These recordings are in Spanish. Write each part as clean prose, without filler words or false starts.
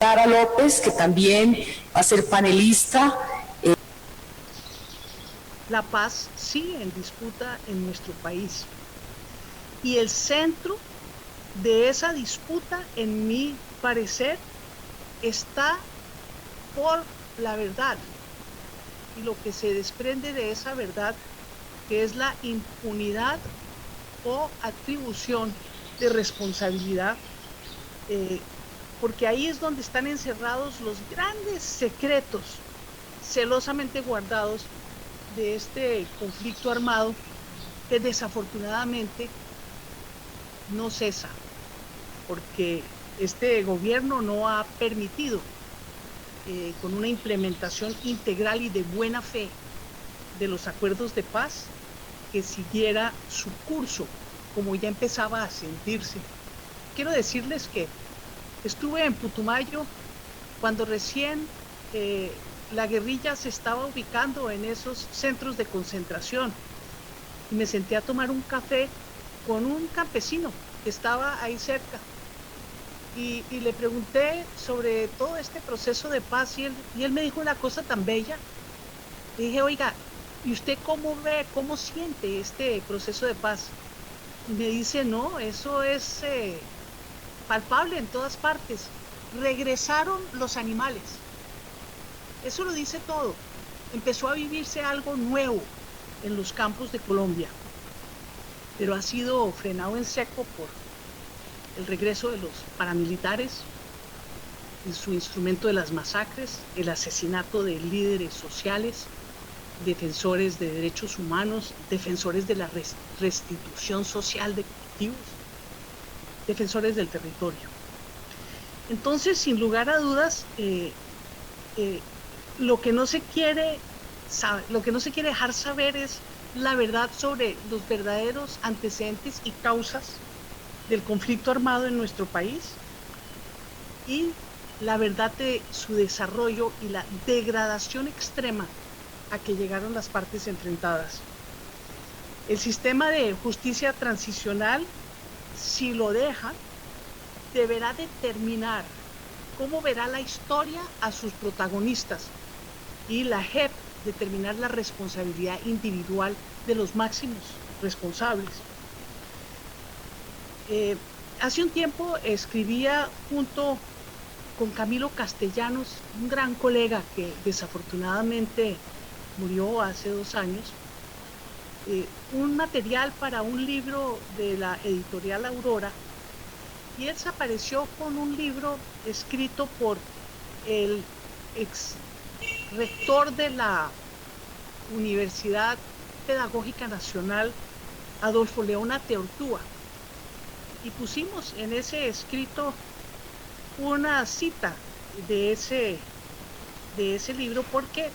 Clara López, que también va a ser panelista. La paz sigue en disputa en nuestro país. Y el centro de esa disputa, en mi parecer, está por la verdad y lo que se desprende de esa verdad, que es la impunidad o atribución de responsabilidad, eh, porque ahí es donde están encerrados los grandes secretos celosamente guardados de este conflicto armado que desafortunadamente no cesa, porque este gobierno no ha permitido, con una implementación integral y de buena fe de los acuerdos de paz, que siguiera su curso, como ya empezaba a sentirse. Quiero decirles que estuve en Putumayo cuando recién la guerrilla se estaba ubicando en esos centros de concentración, y me senté a tomar un café con un campesino que estaba ahí cerca, y le pregunté sobre todo este proceso de paz, y él me dijo una cosa tan bella. Le dije, oiga, ¿y usted cómo ve, cómo siente este proceso de paz? Y me dice, no, eso es palpable en todas partes. Regresaron los animales. Eso lo dice todo. Empezó a vivirse algo nuevo en los campos de Colombia, pero ha sido frenado en seco por el regreso de los paramilitares en su instrumento de las masacres, el asesinato de líderes sociales, defensores de derechos humanos, defensores de la restitución social de cultivos, defensores del territorio. Entonces, sin lugar a dudas, eh, lo que no se quiere lo que no se quiere dejar saber es la verdad sobre los verdaderos antecedentes y causas del conflicto armado en nuestro país, y la verdad de su desarrollo y la degradación extrema a que llegaron las partes enfrentadas. El sistema de justicia transicional, si lo deja, deberá determinar cómo verá la historia a sus protagonistas, y la JEP determinar la responsabilidad individual de los máximos responsables. Eh, Hace un tiempo escribía junto con Camilo Castellanos, un gran colega que desafortunadamente murió hace 2 años, un material para un libro de la editorial Aurora, y él se apareció con un libro escrito por el ex rector de la Universidad Pedagógica Nacional, Adolfo León Ateortúa, y pusimos en ese escrito una cita de ese libro, porque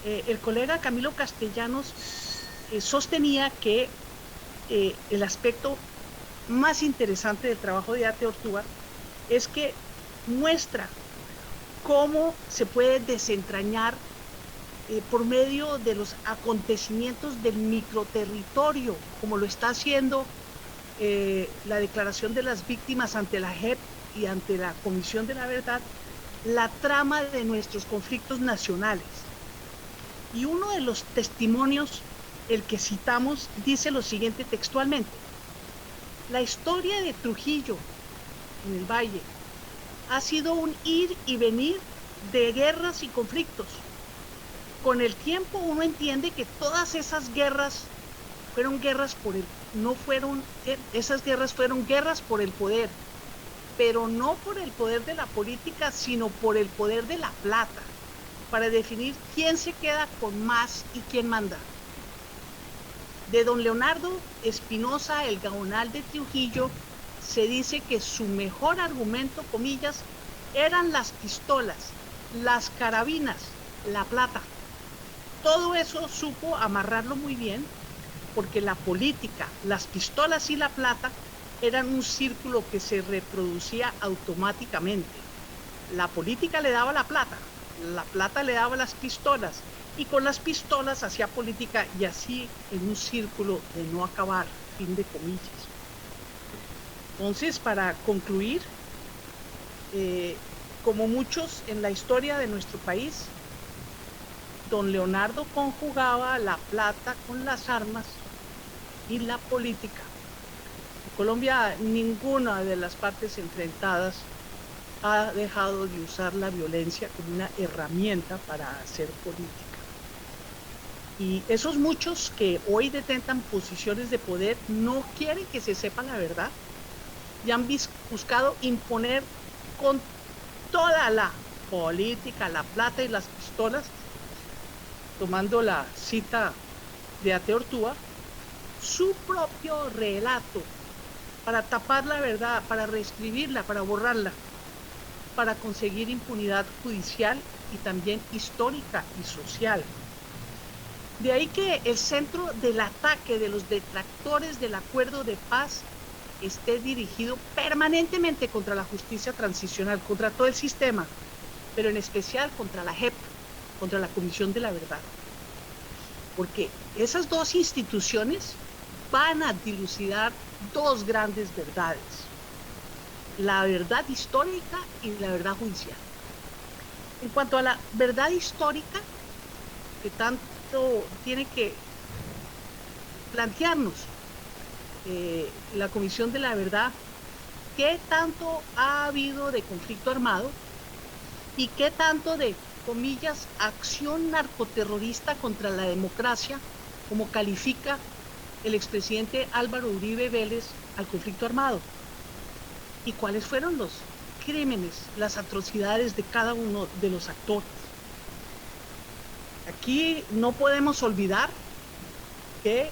el colega Camilo Castellanos sostenía que el aspecto más interesante del trabajo de Ate Ortúa es que muestra cómo se puede desentrañar, por medio de los acontecimientos del microterritorio, como lo está haciendo la declaración de las víctimas ante la JEP y ante la Comisión de la Verdad, la trama de nuestros conflictos nacionales. Y uno de los testimonios, el que citamos, dice lo siguiente textualmente: la historia de Trujillo en el Valle ha sido un ir y venir de guerras y conflictos. Con el tiempo uno entiende que todas esas guerras fueron guerras por el, no fueron, esas guerras fueron guerras por el poder, pero no por el poder de la política, sino por el poder de la plata, para definir quién se queda con más y quién manda. De don Leonardo Espinosa, el Gaonal de Trujillo, se dice que su mejor argumento, comillas, eran las pistolas, las carabinas, la plata. Todo eso supo amarrarlo muy bien, porque la política, las pistolas y la plata eran un círculo que se reproducía automáticamente. La política le daba la plata le daba las pistolas, y con las pistolas hacía política, y así en un círculo de no acabar, fin de comillas. Entonces, para concluir, como muchos en la historia de nuestro país, don Leonardo conjugaba la plata con las armas y la política. En Colombia, ninguna de las partes enfrentadas ha dejado de usar la violencia como una herramienta para hacer política. Y esos muchos que hoy detentan posiciones de poder no quieren que se sepa la verdad y han buscado imponer con toda la política, la plata y las pistolas, tomando la cita de Ate Ortúa, su propio relato para tapar la verdad, para reescribirla, para borrarla, para conseguir impunidad judicial y también histórica y social. De ahí que el centro del ataque de los detractores del acuerdo de paz esté dirigido permanentemente contra la justicia transicional, contra todo el sistema, pero en especial contra la JEP, contra la Comisión de la Verdad. Porque esas dos instituciones van a dilucidar dos grandes verdades: la verdad histórica y la verdad judicial. En cuanto a la verdad histórica, que tanto tiene que plantearnos la Comisión de la Verdad, qué tanto ha habido de conflicto armado y qué tanto de, comillas, acción narcoterrorista contra la democracia, como califica el expresidente Álvaro Uribe Vélez al conflicto armado, y cuáles fueron los crímenes, las atrocidades de cada uno de los actores. Aquí no podemos olvidar que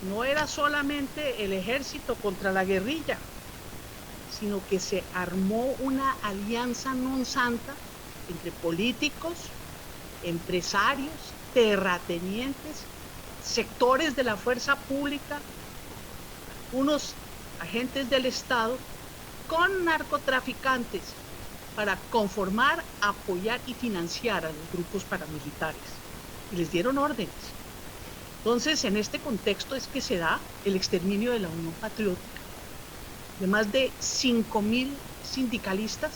no era solamente el ejército contra la guerrilla, sino que se armó una alianza non santa entre políticos, empresarios, terratenientes, sectores de la fuerza pública, unos agentes del Estado, con narcotraficantes para conformar, apoyar y financiar a los grupos paramilitares. Y les dieron órdenes. Entonces, en este contexto es que se da el exterminio de la Unión Patriótica, de más de 5.000 sindicalistas.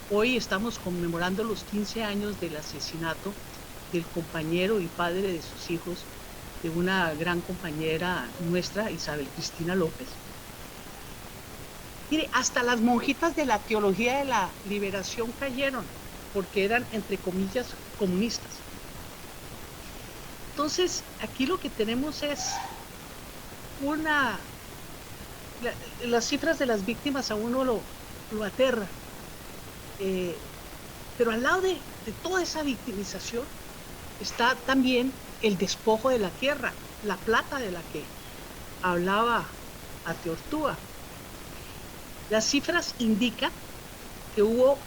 Hoy estamos conmemorando los 15 años del asesinato del compañero y padre de sus hijos, de una gran compañera nuestra, Isabel Cristina López. Mire, hasta las monjitas de la teología de la liberación cayeron, porque eran, entre comillas, comunistas. Entonces, aquí lo que tenemos es las cifras de las víctimas a uno lo aterra. Pero al lado de toda esa victimización está también el despojo de la tierra, la plata de la que hablaba Ate Ortúa. Las cifras indican que hubo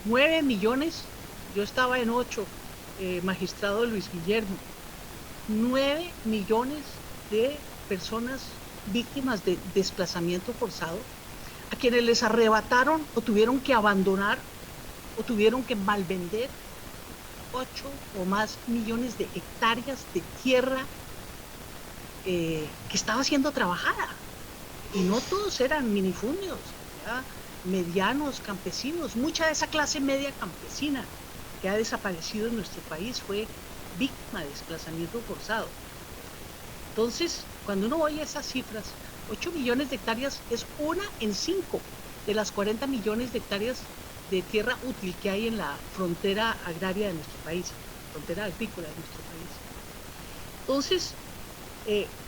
9 millones, yo estaba en 8, magistrado Luis Guillermo, 9 millones de personas víctimas de desplazamiento forzado, a quienes les arrebataron o tuvieron que abandonar o tuvieron que malvender 8 o más millones de hectáreas de tierra que estaba siendo trabajada. Y no todos eran minifundios, ¿ya? Medianos campesinos. Mucha de esa clase media campesina que ha desaparecido en nuestro país fue víctima de desplazamiento forzado. Entonces, cuando uno oye esas cifras, 8 millones de hectáreas es 1 en 5 de las 40 millones de hectáreas de tierra útil que hay en la frontera agraria de nuestro país, frontera agrícola de nuestro país. Entonces,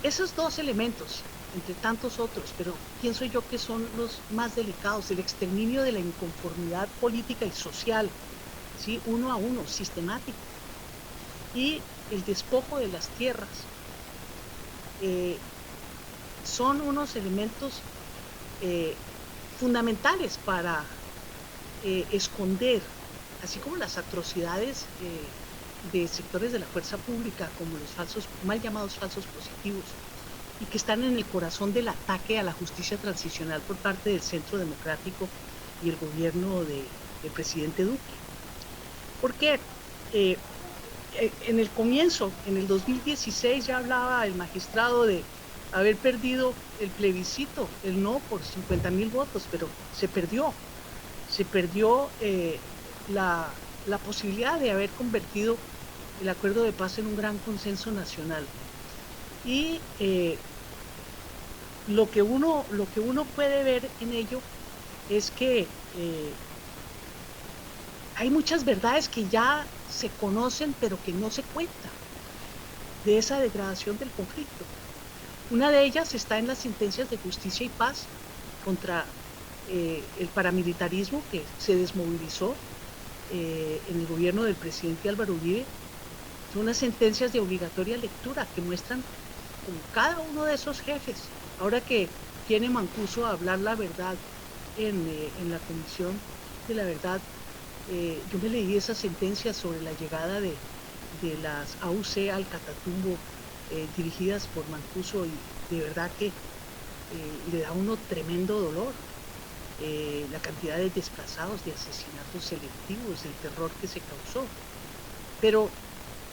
esos dos elementos, entre tantos otros, pero pienso yo que son los más delicados: el exterminio de la inconformidad política y social, ¿sí? Uno a uno, sistemático, y el despojo de las tierras, son unos elementos fundamentales para esconder, así como las atrocidades de sectores de la fuerza pública, como los falsos, mal llamados falsos positivos, y que están en el corazón del ataque a la justicia transicional por parte del Centro Democrático y el gobierno del presidente Duque. Porque en el comienzo, en el 2016, ya hablaba el magistrado de haber perdido el plebiscito, el no, por 50.000 votos, pero se perdió. se perdió la posibilidad de haber convertido el acuerdo de paz en un gran consenso nacional. Y lo que uno puede ver en ello es que hay muchas verdades que ya se conocen pero que no se cuentan de esa degradación del conflicto. Una de ellas está en las sentencias de justicia y paz contra el paramilitarismo que se desmovilizó en el gobierno del presidente Álvaro Uribe. Son unas sentencias de obligatoria lectura que muestran con cada uno de esos jefes. Ahora que tiene Mancuso a hablar la verdad en la Comisión de la Verdad, yo me leí esas sentencias sobre la llegada de las AUC al Catatumbo, dirigidas por Mancuso, y de verdad que le da a uno tremendo dolor. La cantidad de desplazados, de asesinatos selectivos, del terror que se causó. Pero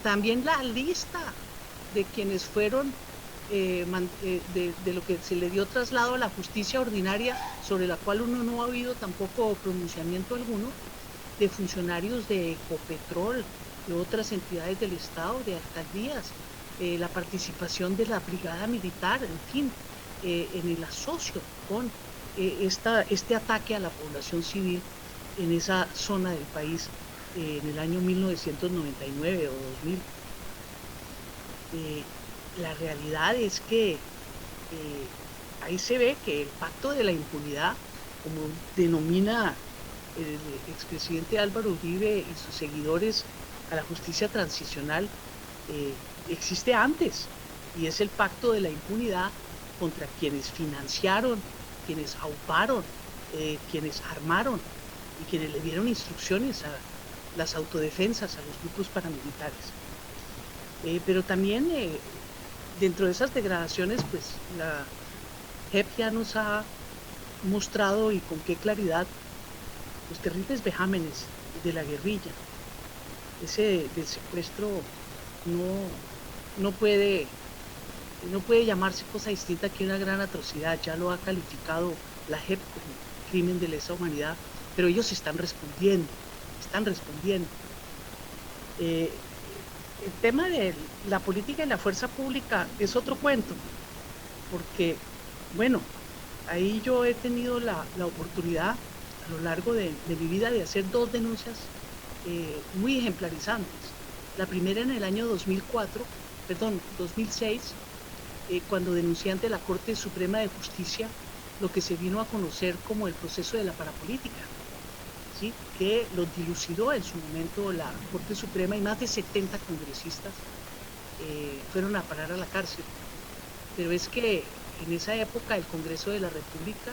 también la lista de quienes fueron, de lo que se le dio traslado a la justicia ordinaria, sobre la cual uno no ha oído tampoco pronunciamiento alguno, de funcionarios de Ecopetrol, de otras entidades del Estado, de alcaldías, la participación de la brigada militar, en fin, en el asocio con este ataque a la población civil en esa zona del país en el año 1999 o 2000. La realidad es que ahí se ve que el pacto de la impunidad, como denomina el expresidente Álvaro Uribe y sus seguidores a la justicia transicional, existe antes, y es el pacto de la impunidad contra quienes financiaron, quienes auparon, quienes armaron y quienes le dieron instrucciones a las autodefensas, a los grupos paramilitares. Pero también dentro de esas degradaciones, pues la JEP ya nos ha mostrado, y con qué claridad, los terribles vejámenes de la guerrilla. Ese del secuestro no puede llamarse cosa distinta que una gran atrocidad. Ya lo ha calificado la JEP como crimen de lesa humanidad, pero ellos están respondiendo. El tema de la política y la fuerza pública es otro cuento, porque, bueno, ahí yo he tenido la oportunidad a lo largo de mi vida de hacer dos denuncias muy ejemplarizantes. La primera en el año 2006, cuando denuncié ante la Corte Suprema de Justicia lo que se vino a conocer como el proceso de la parapolítica, ¿sí?, que lo dilucidó en su momento la Corte Suprema, y más de 70 congresistas fueron a parar a la cárcel. Pero es que en esa época el Congreso de la República,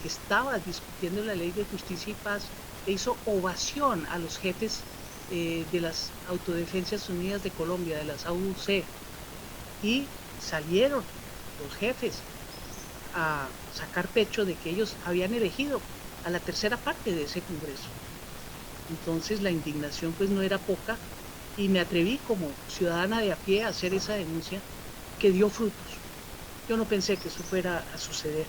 que estaba discutiendo la Ley de Justicia y Paz, le hizo ovación a los jefes de las Autodefensas Unidas de Colombia, de las AUC, y salieron los jefes a sacar pecho de que ellos habían elegido a la tercera parte de ese Congreso. Entonces la indignación pues no era poca, y me atreví como ciudadana de a pie a hacer esa denuncia, que dio frutos. Yo no pensé que eso fuera a suceder.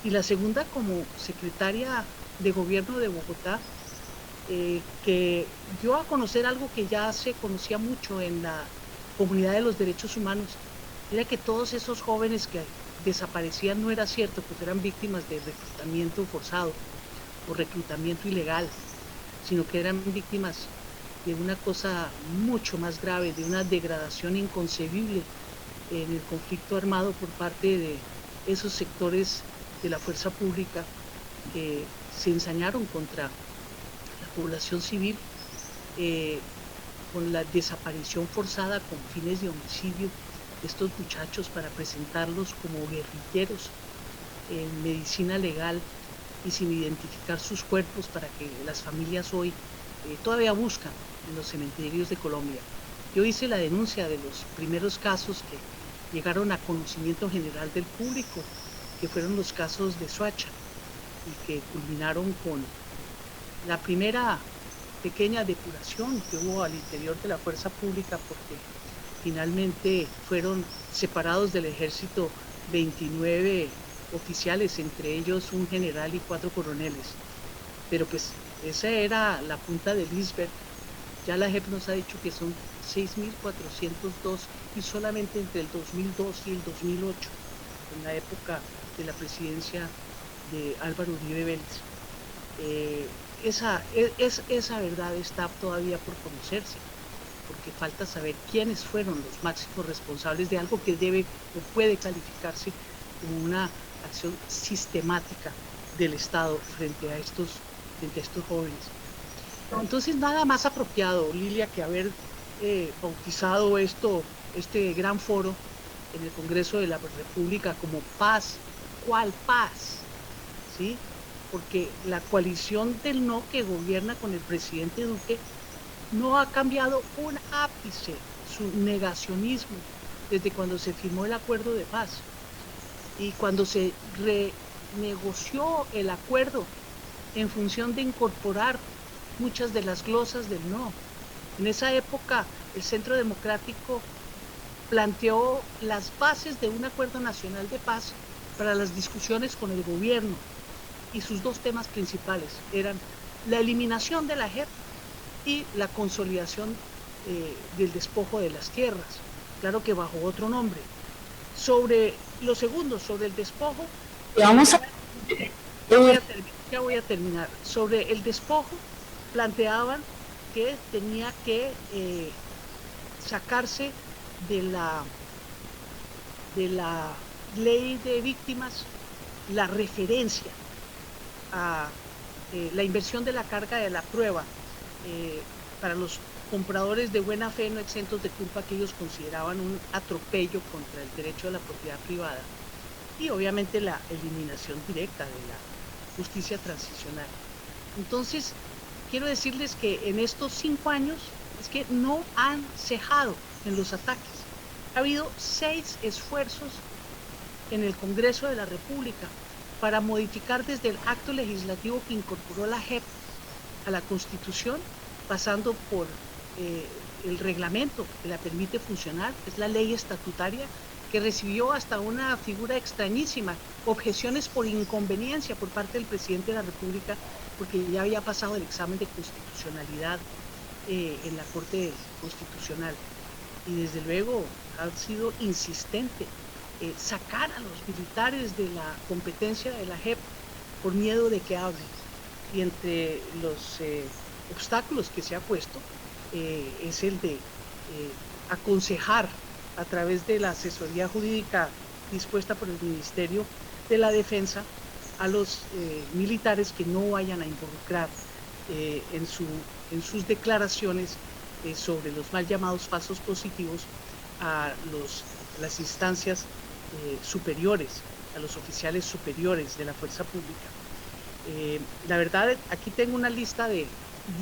Y la segunda, como secretaria de Gobierno de Bogotá, que dio a conocer algo que ya se conocía mucho en la comunidad de los derechos humanos, era que todos esos jóvenes que desaparecían no era cierto, porque eran víctimas de reclutamiento forzado o reclutamiento ilegal, sino que eran víctimas de una cosa mucho más grave, de una degradación inconcebible en el conflicto armado por parte de esos sectores de la fuerza pública que se ensañaron contra la población civil, con la desaparición forzada con fines de homicidio de estos muchachos para presentarlos como guerrilleros en medicina legal y sin identificar sus cuerpos, para que las familias hoy todavía buscan en los cementerios de Colombia. Yo hice la denuncia de los primeros casos que llegaron a conocimiento general del público, que fueron los casos de Soacha, y que culminaron con la primera pequeña depuración que hubo al interior de la fuerza pública, porque finalmente fueron separados del ejército 29 oficiales, entre ellos un general y 4 coroneles. pero pues esa era la punta del iceberg. Ya la JEP nos ha dicho que son 6.402 y solamente entre el 2002 y el 2008, en la época de la presidencia de Álvaro Uribe Vélez. Esa verdad está todavía por conocerse, porque falta saber quiénes fueron los máximos responsables de algo que debe o puede calificarse como una acción sistemática del Estado frente a estos jóvenes. Entonces, nada más apropiado, Lilia, que haber bautizado este gran foro en el Congreso de la República como paz. ¿Cuál paz? ¿Sí? Porque la coalición del no que gobierna con el presidente Duque no ha cambiado un ápice su negacionismo desde cuando se firmó el acuerdo de paz y cuando se renegoció el acuerdo en función de incorporar muchas de las glosas del no. En esa época, el Centro Democrático planteó las bases de un acuerdo nacional de paz para las discusiones con el gobierno, y sus dos temas principales eran la eliminación de la JEP y la consolidación del despojo de las tierras, claro que bajo otro nombre. Sobre lo segundo, sobre el despojo, Vamos a... ya voy a terminar. Sobre el despojo, planteaban que tenía que sacarse de la ley de víctimas la referencia a la inversión de la carga de la prueba para los compradores de buena fe no exentos de culpa, que ellos consideraban un atropello contra el derecho a la propiedad privada, y obviamente la eliminación directa de la justicia transicional. Entonces, quiero decirles que en estos 5 años es que no han cejado en los ataques. Ha habido 6 esfuerzos en el Congreso de la República para modificar desde el acto legislativo que incorporó la JEP a la Constitución, pasando por el reglamento que la permite funcionar, es la ley estatutaria, que recibió hasta una figura extrañísima, objeciones por inconveniencia por parte del presidente de la República, porque ya había pasado el examen de constitucionalidad en la Corte Constitucional. Y desde luego ha sido insistente sacar a los militares de la competencia de la JEP por miedo de que hablen. Y entre los obstáculos que se ha puesto es el de aconsejar a través de la asesoría jurídica dispuesta por el Ministerio de la Defensa a los militares que no vayan a involucrar en sus declaraciones sobre los mal llamados falsos positivos a las instancias superiores, a los oficiales superiores de la fuerza pública. La verdad, aquí tengo una lista de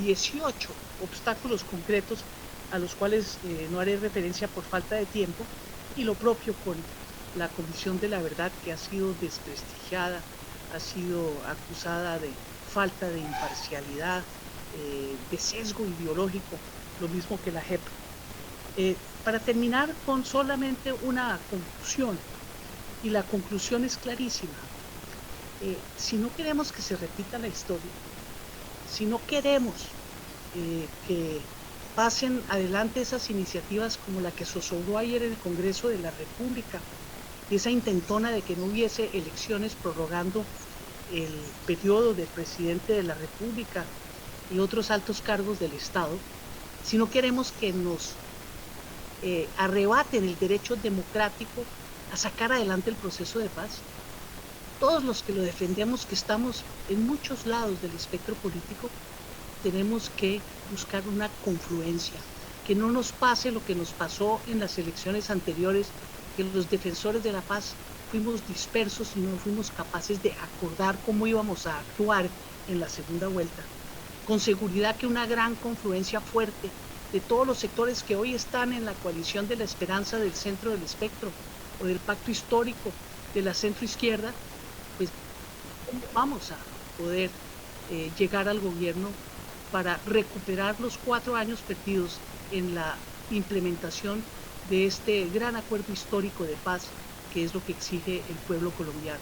18 obstáculos concretos a los cuales no haré referencia por falta de tiempo, y lo propio con la Comisión de la Verdad, que ha sido desprestigiada, ha sido acusada de falta de imparcialidad, de sesgo ideológico, lo mismo que la JEP. Para terminar con solamente una conclusión, y la conclusión es clarísima. Si no queremos que se repita la historia, si no queremos que pasen adelante esas iniciativas como la que zozobró ayer en el Congreso de la República, esa intentona de que no hubiese elecciones prorrogando el periodo del presidente de la República y otros altos cargos del Estado, si no queremos que nos arrebaten el derecho democrático a sacar adelante el proceso de paz, todos los que lo defendemos, que estamos en muchos lados del espectro político, tenemos que buscar una confluencia, que no nos pase lo que nos pasó en las elecciones anteriores, que los defensores de la paz fuimos dispersos y no fuimos capaces de acordar cómo íbamos a actuar en la segunda vuelta. Con seguridad que una gran confluencia fuerte de todos los sectores que hoy están en la coalición de la esperanza del centro del espectro o del pacto histórico de la centroizquierda, pues vamos a poder llegar al gobierno para recuperar los 4 años perdidos en la implementación de este gran acuerdo histórico de paz, que es lo que exige el pueblo colombiano.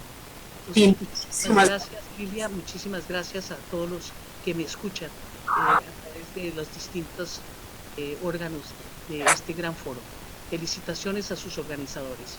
Sí, Muchísimas gracias, Lilia. Muchísimas gracias a todos los que me escuchan a través de los distintos órganos de este gran foro. Felicitaciones a sus organizadores.